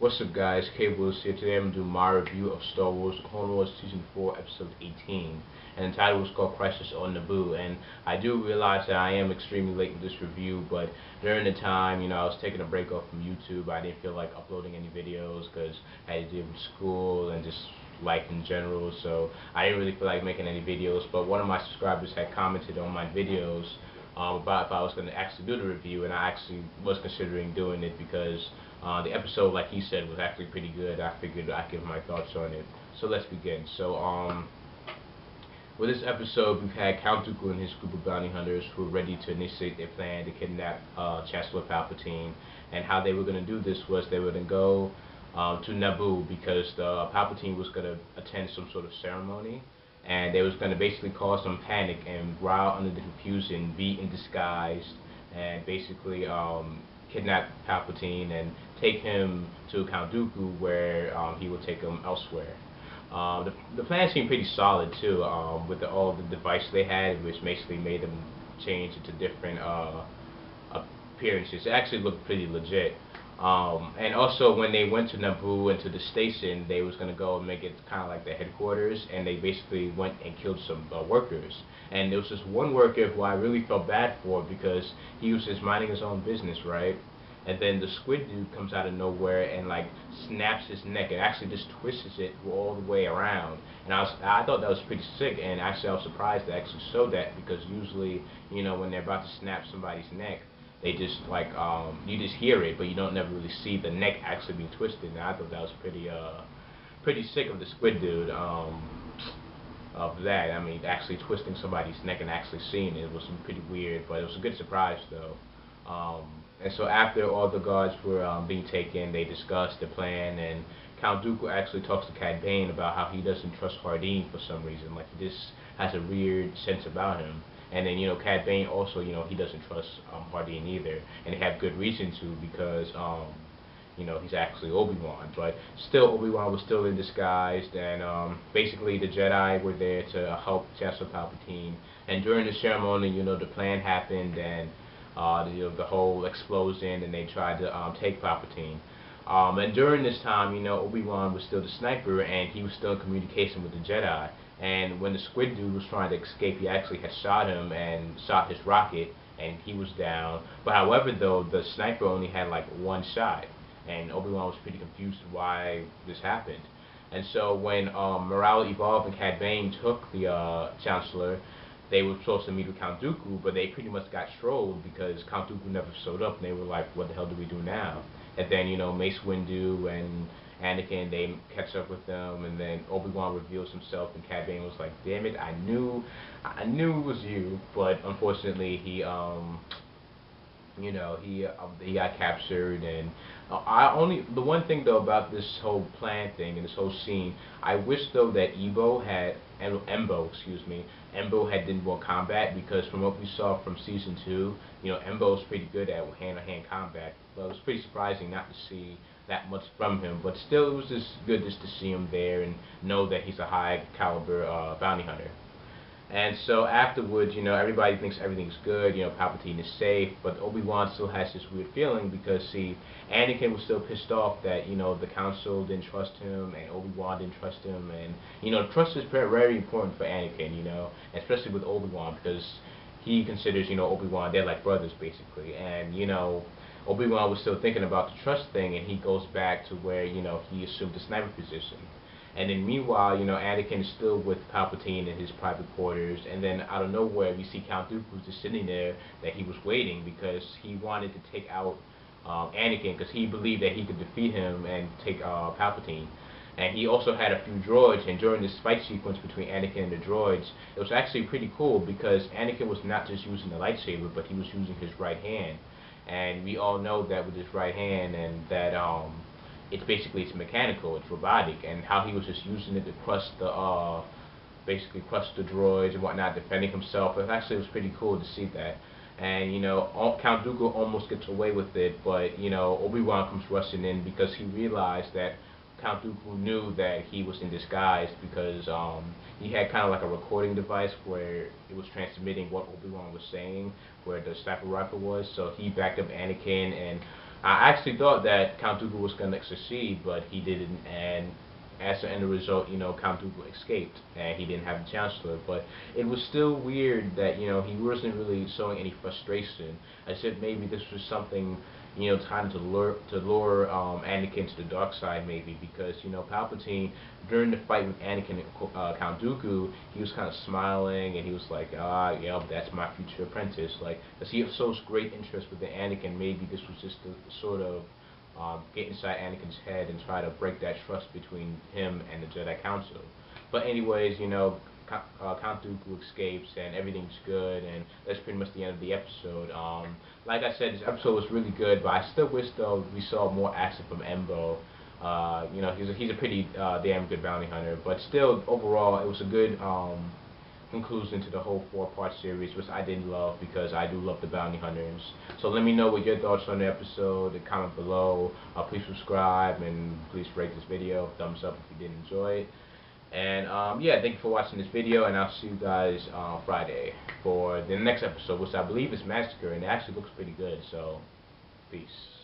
What's up guys, Cable's here. Today I'm going to do my review of Star Wars Clone Wars Season 4 Episode 18, and the title was called Crisis on Naboo. And I do realize that I am extremely late with this review, but during the time, I was taking a break off from YouTube. I didn't feel like uploading any videos because I had to do with school and just life in general, so I didn't really feel like making any videos. But one of my subscribers had commented on my videos about if I was going to actually do the review, and I actually was considering doing it because the episode, like he said, was actually pretty good. I figured I'd give my thoughts on it. So let's begin. So with this episode, we've had Count Dooku and his group of bounty hunters who are ready to initiate their plan to kidnap Chancellor Palpatine. And how they were going to do this was they were going to go to Naboo because Palpatine was going to attend some sort of ceremony, and they was going to basically cause some panic and rile under the confusion, be in disguise, and basically kidnap Palpatine and take him to Count Dooku, where he will take him elsewhere. The plan seemed pretty solid too, with all the devices they had, which basically made them change into different appearances. It actually looked pretty legit. And also, when they went to Naboo and to the station, they was gonna go and make it kind of like the headquarters, and they basically went and killed some workers. And there was this one worker who I really felt bad for because he was just minding his own business, right? And then the squid dude comes out of nowhere and like snaps his neck and actually just twists it all the way around. And I thought that was pretty sick, and actually I was surprised they actually showed that, because usually, when they're about to snap somebody's neck, they just like you just hear it, but you don't never really see the neck actually being twisted. And I thought that was pretty sick of the squid dude, of that. I mean, actually twisting somebody's neck and actually seeing it was pretty weird, but it was a good surprise though. And so after all the guards were being taken, they discussed the plan, and Count Dooku actually talks to Cad Bane about how he doesn't trust Hardeen for some reason. Like, he just has a weird sense about him. And then, Cad Bane also, he doesn't trust Hardeen either. And they have good reason to, because, he's actually Obi-Wan. But still, Obi-Wan was still in disguise, and basically the Jedi were there to help Chancellor Palpatine. And during the ceremony, the plan happened, and the whole explosion, and they tried to take Palpatine. And during this time, Obi-Wan was still the sniper, and he was still in communication with the Jedi. And when the squid dude was trying to escape, he actually had shot him and shot his rocket, and he was down. But however, though, the sniper only had like one shot, and Obi-Wan was pretty confused why this happened. And so when morale evolved and Cad Bane took the Chancellor, they were supposed to meet with Count Dooku, but they pretty much got strolled because Count Dooku never showed up, and they were like, what the hell do we do now? And then, Mace Windu and Anakin, they catch up with them, and then Obi-Wan reveals himself, and Cad Bane was like, damn it, I knew it was you. But unfortunately, he got captured. And the one thing though about this whole plan thing and this whole scene, I wish though that Embo had done more combat, because from what we saw from season 2, Embo's pretty good at hand-to-hand combat. But it was pretty surprising not to see that much from him. But still, it was just good just to see him there and know that he's a high caliber bounty hunter. And so afterwards, everybody thinks everything's good, Palpatine is safe, but Obi-Wan still has this weird feeling because, see, Anakin was still pissed off that, the Council didn't trust him, and Obi-Wan didn't trust him, and, trust is very important for Anakin, especially with Obi-Wan, because he considers, Obi-Wan, they're like brothers, basically, and, Obi-Wan was still thinking about the trust thing, and he goes back to where, he assumed the sniper position. And then meanwhile, Anakin is still with Palpatine in his private quarters, and then out of nowhere we see Count Dooku just sitting there, that he was waiting because he wanted to take out Anakin, because he believed that he could defeat him and take Palpatine. And he also had a few droids, and during this fight sequence between Anakin and the droids, it was actually pretty cool because Anakin was not just using the lightsaber, but he was using his right hand. And we all know that with his right hand, and that it's mechanical, it's robotic, and how he was just using it to crush the basically crush the droids and whatnot, defending himself. It actually was pretty cool to see that. And Count Dooku almost gets away with it, but Obi-Wan comes rushing in because he realized that Count Dooku knew that he was in disguise, because he had kind of like a recording device where it was transmitting what Obi-Wan was saying, where the sniper rifle was. So he backed up Anakin, and I actually thought that Count Dooku was going to succeed, but he didn't, and as an end result, Count Dooku escaped, and he didn't have the chance to. But it was still weird that he wasn't really showing any frustration. I said maybe this was something, trying to lure Anakin to the dark side, maybe because Palpatine during the fight with Anakin and Count Dooku, he was kind of smiling and he was like, yeah, that's my future apprentice. Like, as he shows great interest with the Anakin, maybe this was just a sort of get inside Anakin's head and try to break that trust between him and the Jedi Council. But anyways, Count Dooku escapes and everything's good, and that's pretty much the end of the episode. Like I said, this episode was really good, but I still wish though we saw more action from Embo. He's a pretty damn good bounty hunter, but still overall it was a good conclusion to the whole 4-part series, which I didn't love because I do love the bounty hunters. So let me know what your thoughts on the episode, and comment below. Please subscribe and please rate this video, thumbs up if you did enjoy it. And yeah, thank you for watching this video, and I'll see you guys Friday for the next episode, which I believe is Massacre, and it actually looks pretty good. So peace.